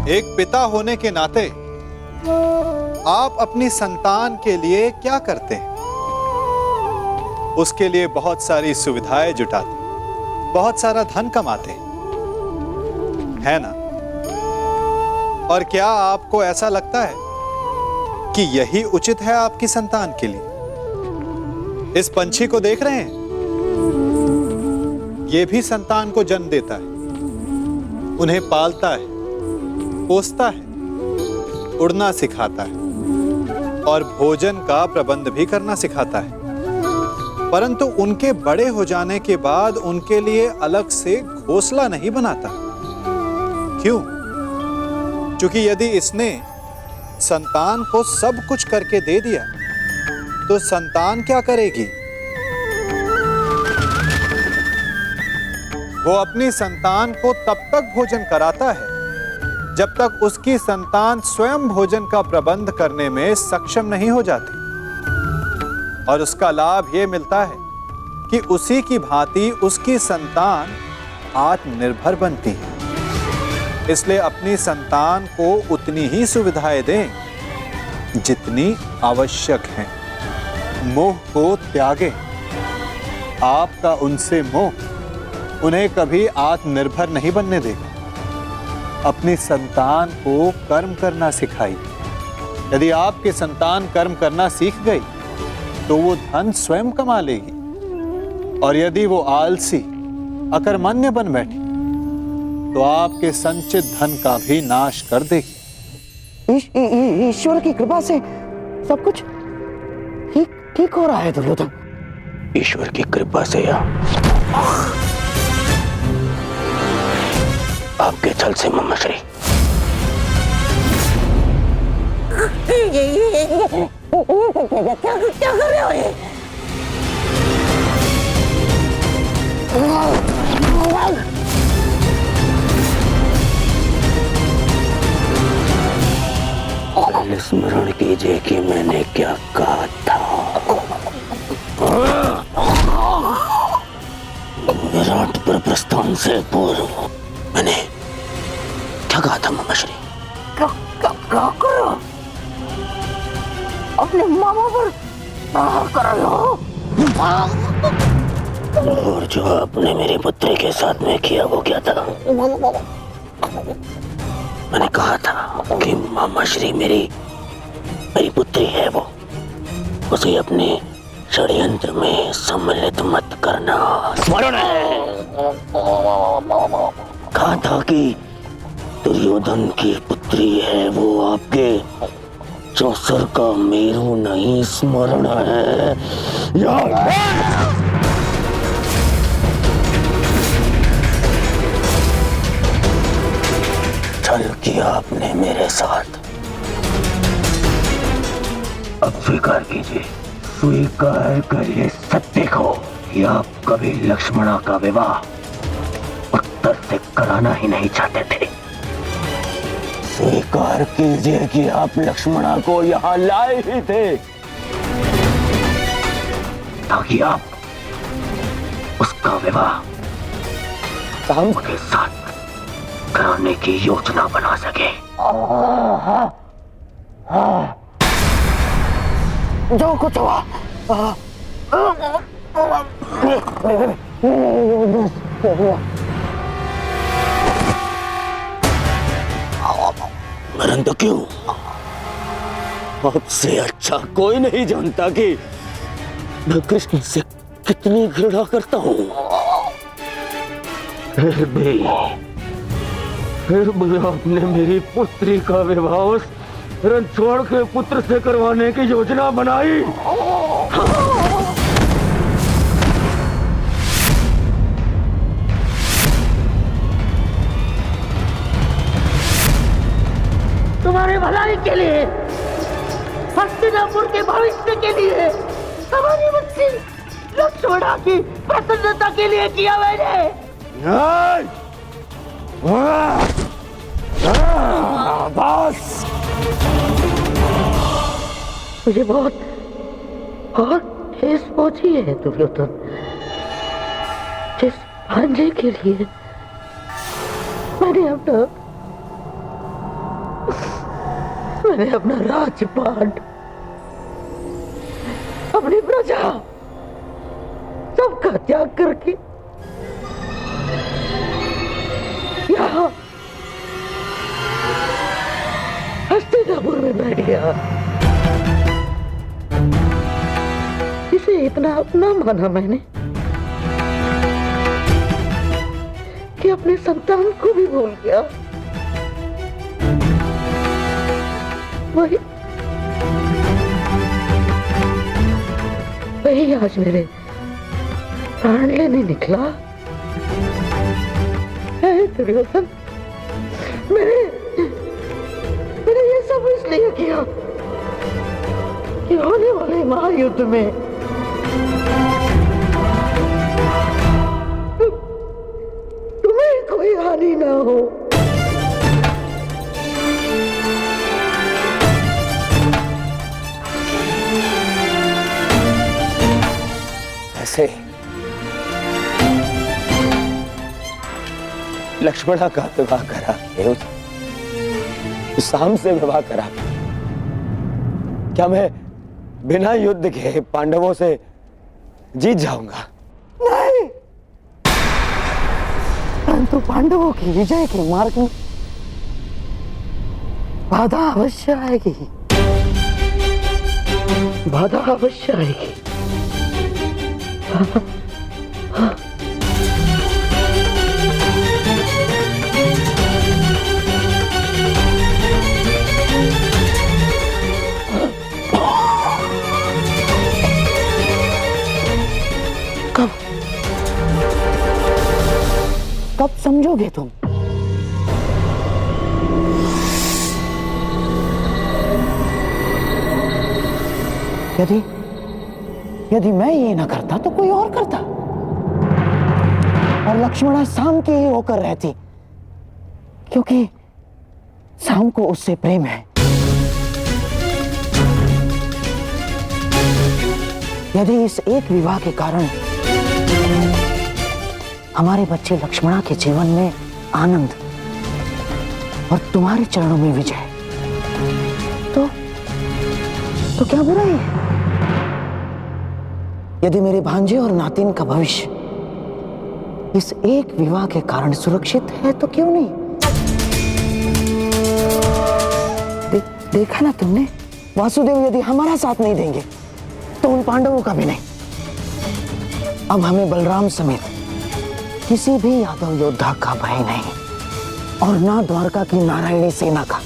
एक पिता होने के नाते आप अपनी संतान के लिए क्या करते हैं? उसके लिए बहुत सारी सुविधाएं जुटाते, बहुत सारा धन कमाते है ना? और क्या आपको ऐसा लगता है कि यही उचित है आपकी संतान के लिए? इस पंछी को देख रहे हैं? यह भी संतान को जन्म देता है, उन्हें पालता है, पोसता है, उड़ना सिखाता है और भोजन का प्रबंध भी करना सिखाता है। परंतु उनके बड़े हो जाने के बाद उनके लिए अलग से घोंसला नहीं बनाता। क्यों? क्योंकि यदि इसने संतान को सब कुछ करके दे दिया तो संतान क्या करेगी? वो अपनी संतान को तब तक भोजन कराता है जब तक उसकी संतान स्वयं भोजन का प्रबंध करने में सक्षम नहीं हो जाती। और उसका लाभ यह मिलता है कि उसी की भांति उसकी संतान आत्मनिर्भर बनती है। इसलिए अपनी संतान को उतनी ही सुविधाएं दें जितनी आवश्यक हैं। मोह को त्यागें। आपका उनसे मोह उन्हें कभी आत्मनिर्भर नहीं बनने देगा। अपनी संतान को कर्म करना सिखाइए। यदि आपकी संतान कर्म करना सीख गई तो वो धन स्वयं कमा लेगी, और यदि वो आलसी अकर्मण्य बन बैठी तो आपके संचित धन का भी नाश कर देगी। ईश्वर की कृपा से सब कुछ ठीक हो रहा है दुर्योधन। ईश्वर की कृपा से या आपके छल से मम्मश्री। क्या कर रहे हो ये? पहले स्मरण कीजिए कि मैंने क्या कहा था। विराट पर प्रस्थान से पूर्व मैंने क्या कहा था मम्मश्री? क्या करो? अपने मामा पर कर रहे हो? और जो आपने मेरी पुत्री के साथ में किया वो क्या था? मैंने कहा था कि मामाश्री मेरी पुत्री है, वो उसे अपने षड्यंत्र में सम्मिलित मत करना। स्मरण है। कहा था कि दुर्योधन की पुत्री है वो आपके चौसर का मेरू नहीं। स्मरण है? छल किया आपने मेरे साथ। अब स्वीकार कीजिए, स्वीकार करिए सत्य को कि आप कभी लक्ष्मणा का विवाह उत्तर से कराना ही नहीं चाहते थे। स्वीकार कीजिए कि आप लक्ष्मणा को यहां लाए ही थे ताकि आप उसका विवाह राम के साथ कराने की योजना बना सके। जो कुछ हुआ परंतु क्यों? आपसे अच्छा कोई नहीं जानता कि मैं कृष्ण से कितनी घृणा करता हूं। फिर भी आपने मेरी पुत्री का विवाह उस रणछोड़ के पुत्र से करवाने की योजना बनाई। तुम्हारे भलाई के लिए, हस्तिनापुर के भविष्य के लिए, हमारी बच्ची लक्ष्मणा की प्रसन्नता के लिए किया मैंने। बस मुझे बहुत ठेस पहुंची है दुर्योधन। जिस भांजे के लिए मैंने अपना राजपाट, अपनी प्रजा सबका त्याग करके यहाँ हस्तिनापुर में बैठ गया। इसे इतना अपना माना मैंने कि अपने संतान को भी भूल गया। वही आज मेरे प्राण लेने निकला है दुर्योधन। मैंने ये सब इसलिए किया कि होने वाले महायुद्ध में तुम्हें कोई हानि ना हो। ऐसे लक्ष्मणा का विवाह करा, शाम से विवाह करा। क्या मैं बिना युद्ध के पांडवों से जीत जाऊंगा? नहीं, परंतु पांडवों की विजय के मार्ग में बाधा अवश्य आएगी। बाधा अवश्य आएगी। कब समझोगे तुम? यदि मैं ये ना करता तो कोई और करता, और लक्ष्मणा शाम की ही होकर रहती, क्योंकि शाम को उससे प्रेम है। यदि इस एक विवाह के कारण हमारे बच्चे लक्ष्मणा के जीवन में आनंद और तुम्हारे चरणों में विजय, तो क्या बुराई है? यदि मेरे भांजे और नातिन का भविष्य इस एक विवाह के कारण सुरक्षित है तो क्यों नहीं? देखा ना तुमने, वासुदेव यदि हमारा साथ नहीं देंगे तो उन पांडवों का भी नहीं। अब हमें बलराम समेत किसी भी यादव योद्धा का भय नहीं, और ना द्वारका की नारायणी सेना का।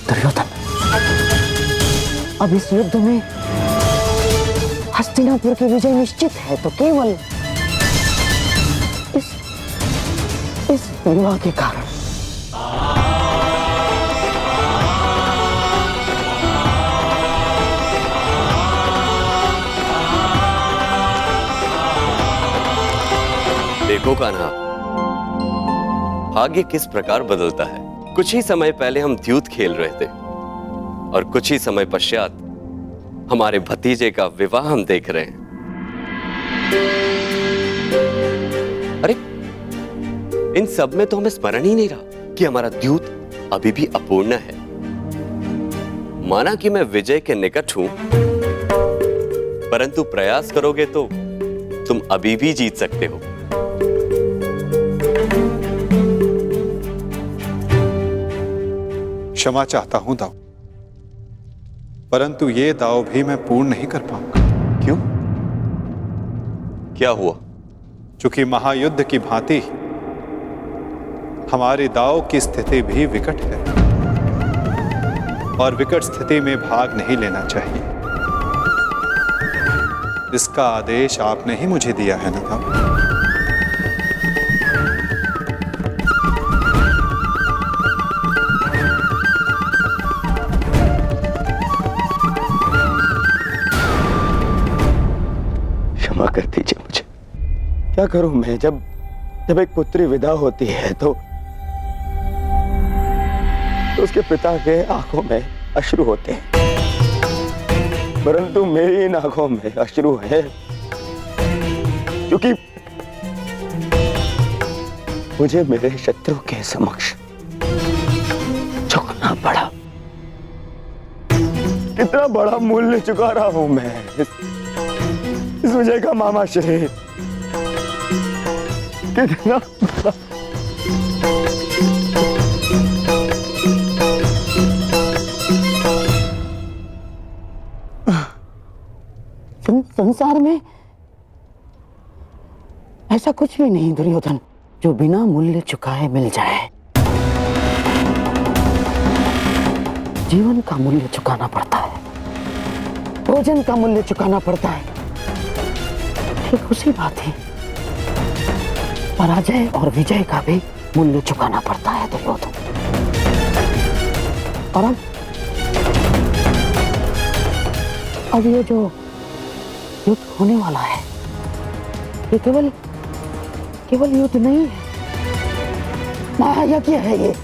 दुर्योधन, अब इस युद्ध में हस्तिनापुर की विजय निश्चित है तो केवल इस विवाह के कारण। देखो कान्हा, भाग्य किस प्रकार बदलता है। कुछ ही समय पहले हम द्यूत खेल रहे थे और कुछ ही समय पश्चात हमारे भतीजे का विवाह हम देख रहे हैं। अरे इन सब में तो हमें स्मरण ही नहीं रहा कि हमारा द्यूत अभी भी अपूर्ण है। माना कि मैं विजय के निकट हूं, परंतु प्रयास करोगे तो तुम अभी भी जीत सकते हो। क्षमा चाहता हूं दाऊ, परंतु ये दाव भी मैं पूर्ण नहीं कर पाऊंगा। क्यों? क्या हुआ? चूंकि महायुद्ध की भांति हमारे दाव की स्थिति भी विकट है, और विकट स्थिति में भाग नहीं लेना चाहिए। इसका आदेश आपने ही मुझे दिया है ना दाऊ? क्षमा कर दीजिए मुझे। क्या करूं मैं? जब एक पुत्री विदा होती है तो उसके पिता के आंखों में अश्रु होते हैं, परंतु मेरी इन आंखों में अश्रु है मुझे मेरे शत्रु के समक्ष झुकना पड़ा। कितना बड़ा मूल्य चुका रहा हूं मैं इस विजय का मामा श्री। कितना संसार में ऐसा कुछ भी नहीं दुर्योधन जो बिना मूल्य चुकाए मिल जाए। जीवन का मूल्य चुकाना पड़ता है, भोजन का मूल्य चुकाना पड़ता है। ठीक उसी बात है, पराजय और विजय का भी मूल्य चुकाना पड़ता है दुर्योधन। और अब ये जो युद्ध होने वाला है, ये केवल युद्ध नहीं है, महायज्ञ है। ये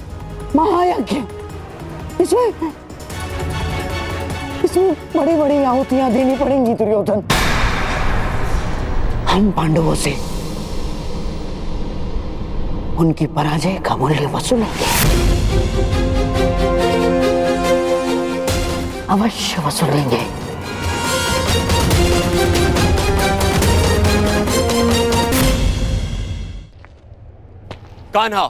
महायज्ञ, इसमें बड़ी बड़ी आहुतियां देनी पड़ेंगी दुर्योधन। हम पांडवों से उनकी पराजय का मूल्य वसूलेंगे, अवश्य वसूलेंगे। कान्हा,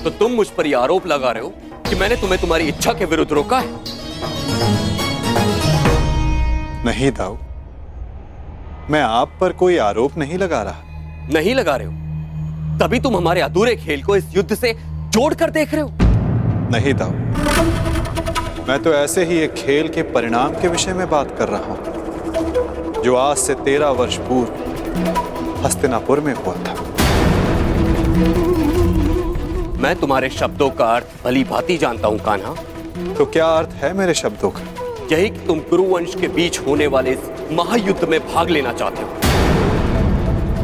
तो तुम मुझ पर यह आरोप लगा रहे हो कि मैंने तुम्हें तुम्हारी इच्छा के विरुद्ध रोका है? नहीं दाऊ, मैं आप पर कोई आरोप नहीं लगा रहा। नहीं लगा रहे हो, तभी तुम हमारे अधूरे खेल को इस युद्ध से जोड़कर देख रहे हो। नहीं दाऊ, मैं तो ऐसे ही एक खेल के परिणाम के विषय में बात कर रहा हूं, जो आज से 13 वर्ष पूर्व हस्तिनापुर में हुआ था। मैं तुम्हारे शब्दों का अर्थ भली भांति जानता हूं कान्हा। तो क्या अर्थ है मेरे शब्दों का? यही कि तुम कुरुवंश के बीच होने वाले इस महायुद्ध में भाग लेना चाहते हो।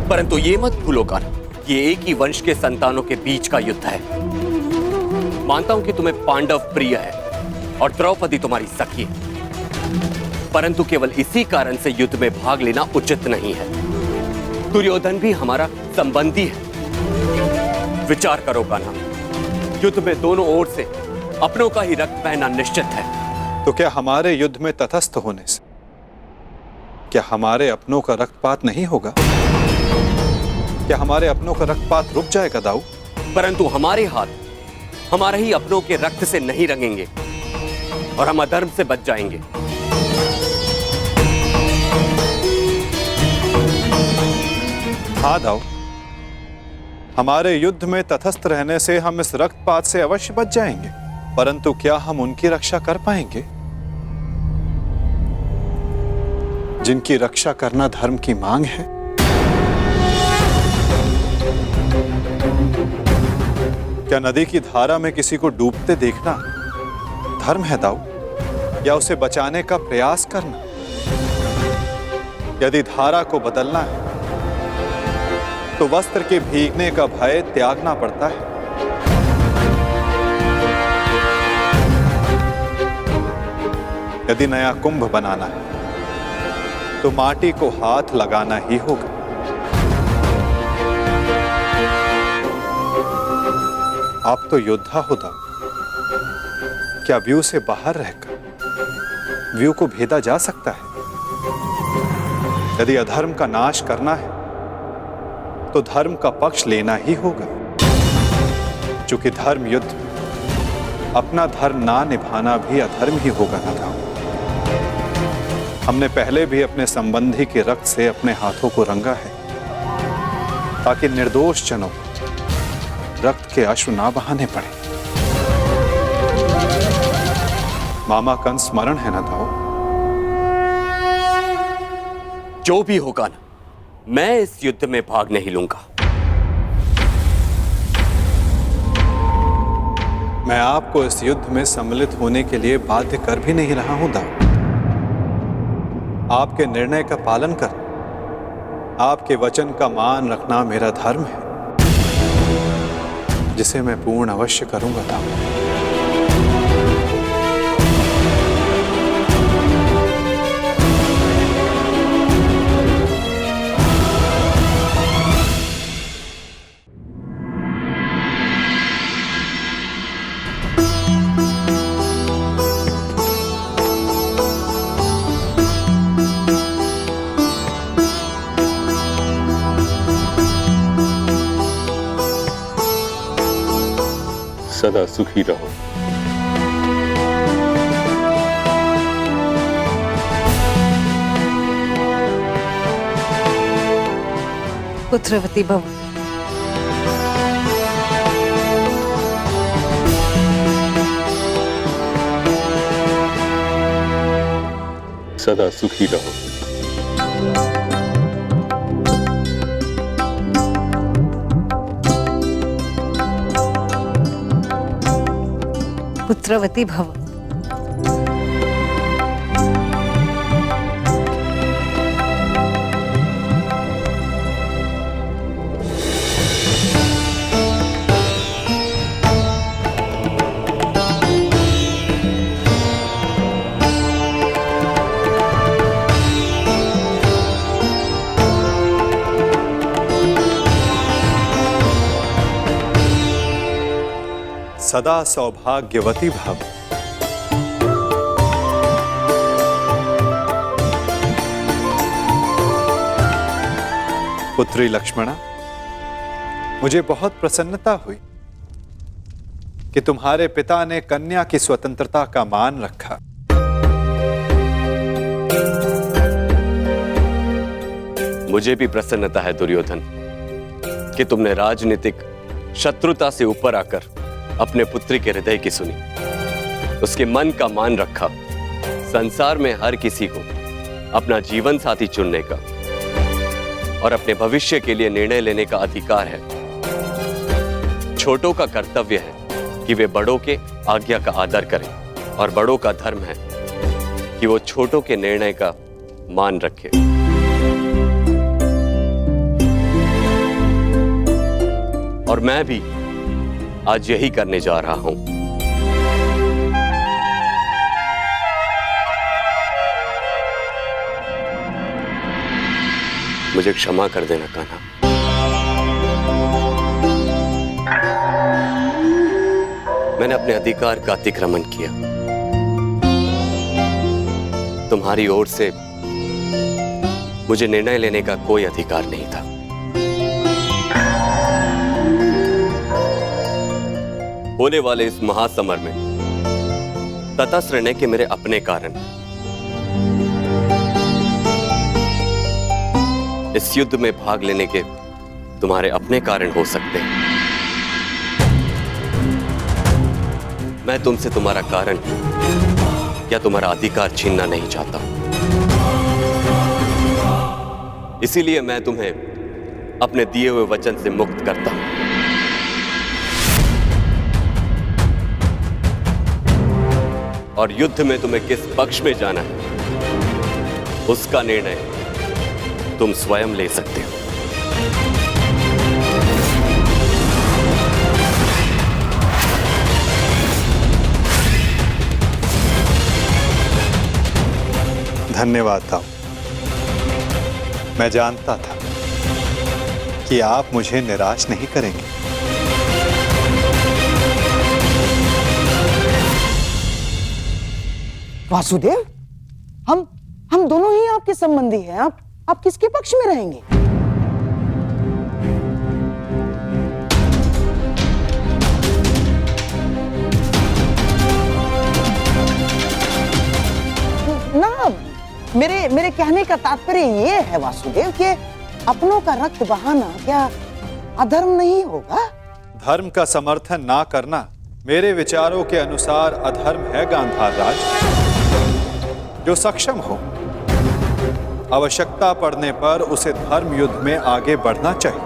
परंतु ये मत भूलो कान्हा, ये एक ही वंश के संतानों के बीच का युद्ध है। मानता हूं कि तुम्हें पांडव प्रिय है और द्रौपदी तुम्हारी सखी है, परंतु केवल इसी कारण से युद्ध में भाग लेना उचित नहीं है। दुर्योधन भी हमारा संबंधी है। विचार करो कान्हा, युद्ध में दोनों ओर से अपनों का ही रक्त बहना निश्चित है। तो क्या हमारे युद्ध में तटस्थ होने से क्या हमारे अपनों का रक्तपात नहीं होगा? क्या हमारे अपनों का रक्तपात रुक जाएगा दाऊ? परंतु हमारे हाथ हमारे ही अपनों के रक्त से नहीं रंगेंगे और हम अधर्म से बच जाएंगे। हाँ दाऊ, हमारे युद्ध में तटस्थ रहने से हम इस रक्तपात से अवश्य बच जाएंगे, परंतु क्या हम उनकी रक्षा कर पाएंगे जिनकी रक्षा करना धर्म की मांग है? क्या नदी की धारा में किसी को डूबते देखना धर्म है दाऊ, या उसे बचाने का प्रयास करना? यदि धारा को बदलना है तो वस्त्र के भीगने का भय त्यागना पड़ता है। यदि नया कुंभ बनाना है तो माटी को हाथ लगाना ही होगा। आप तो योद्धा हो दाऊ, क्या व्यू से बाहर रहकर व्यू को भेदा जा सकता है? यदि अधर्म का नाश करना है तो धर्म का पक्ष लेना ही होगा, क्योंकि धर्म युद्ध में अपना धर्म ना निभाना भी अधर्म ही होगा ना दाऊ। हमने पहले भी अपने संबंधी के रक्त से अपने हाथों को रंगा है, ताकि निर्दोष जनों को रक्त के अश्रु ना बहाने पड़े। मामा का स्मरण है ना दाऊ? जो भी होगा ना, मैं इस युद्ध में भाग नहीं लूंगा। मैं आपको इस युद्ध में सम्मिलित होने के लिए बाध्य कर भी नहीं रहा हूं दाऊ। आपके निर्णय का पालन कर, आपके वचन का मान रखना मेरा धर्म है, जिसे मैं पूर्ण अवश्य करूंगा दाऊ। सदा सुखी रहो। पुत्रवती भव। सदा सुखी रहो। पुत्रवती भव। सदा सौभाग्यवती भव। पुत्री लक्ष्मणा, मुझे बहुत प्रसन्नता हुई कि तुम्हारे पिता ने कन्या की स्वतंत्रता का मान रखा। मुझे भी प्रसन्नता है दुर्योधन कि तुमने राजनीतिक शत्रुता से ऊपर आकर अपने पुत्री के हृदय की सुनी, उसके मन का मान रखा। संसार में हर किसी को अपना जीवन साथी चुनने का और अपने भविष्य के लिए निर्णय लेने का अधिकार है। छोटों का कर्तव्य है कि वे बड़ों के आज्ञा का आदर करें और बड़ों का धर्म है कि वो छोटों के निर्णय का मान रखें। और मैं भी आज यही करने जा रहा हूं। मुझे क्षमा कर देना कान्हा। मैंने अपने अधिकार का अतिक्रमण किया। तुम्हारी ओर से मुझे निर्णय लेने का कोई अधिकार नहीं था। होने वाले इस महासमर में तटस्थ रहने के मेरे अपने कारण हैं। इस युद्ध में भाग लेने के तुम्हारे अपने कारण हो सकते हैं। मैं तुमसे तुम्हारा कारण या तुम्हारा अधिकार छीनना नहीं चाहता। इसीलिए मैं तुम्हें अपने दिए हुए वचन से मुक्त करता हूं। और युद्ध में तुम्हें किस पक्ष में जाना है उसका निर्णय तुम स्वयं ले सकते हो। धन्यवाद था। मैं जानता था कि आप मुझे निराश नहीं करेंगे। वासुदेव, हम दोनों ही आपके संबंधी हैं। आप किसके पक्ष में रहेंगे? ना, मेरे कहने का तात्पर्य ये है वासुदेव कि अपनों का रक्त बहाना क्या अधर्म नहीं होगा? धर्म का समर्थन ना करना मेरे विचारों के अनुसार अधर्म है गांधार राज। जो सक्षम हो, आवश्यकता पड़ने पर उसे धर्म युद्ध में आगे बढ़ना चाहिए।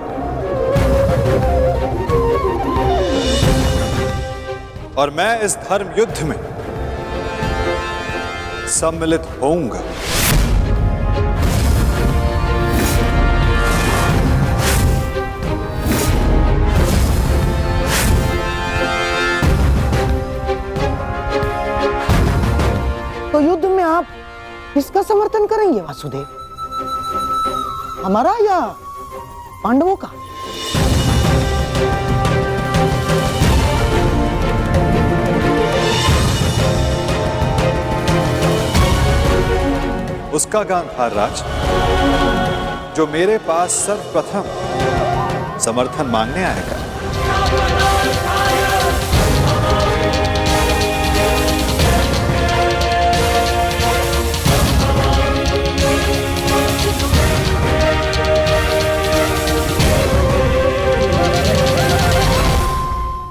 और मैं इस धर्म युद्ध में सम्मिलित होऊंगा। तो युद्ध में आप किसका समर्थन करेंगे वासुदेव? हमारा या पांडवों का? उसका गांधार राज जो मेरे पास सर्वप्रथम समर्थन मांगने आएगा।